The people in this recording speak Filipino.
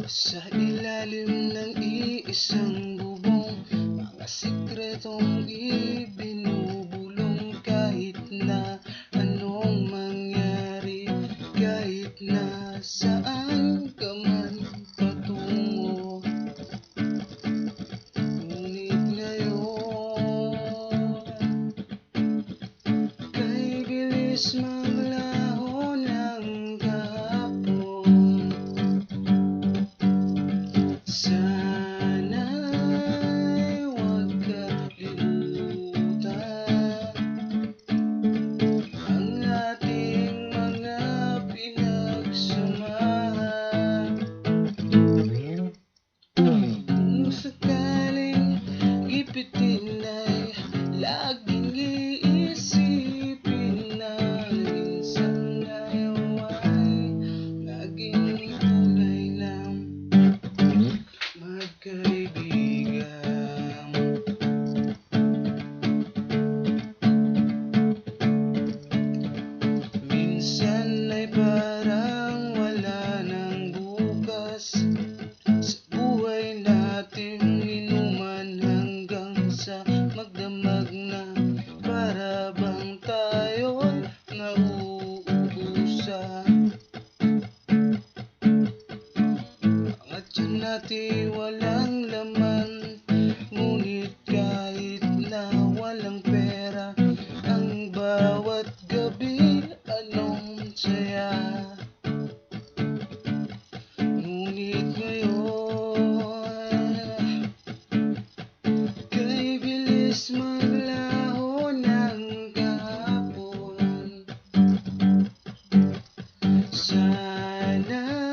Sa ilalim ng iisang bubong, mga sikretong ibinubulong. Kahit na anong mangyari, kahit na saan ka man patungo, ngunit ngayon, kay bilis maglaho ng kahapon. Sana'y huwag kalimutan ang ating mga pinagsamahan. Kung sakaling ipitin ay laging iisipin na minsan ngayon ay laging tunay ng magkaibigan. Minsan ay parang wala nang bukas sa buhay natin, inuman hanggang sa magdamag na para bang tayo'y nauubusan. Ang tiyan natin walang laman, ngunit kahit na walang pera, ang bawat gabi anong saya. Ngunit ngayon, kay bilis maglaho ng kahapon. Sana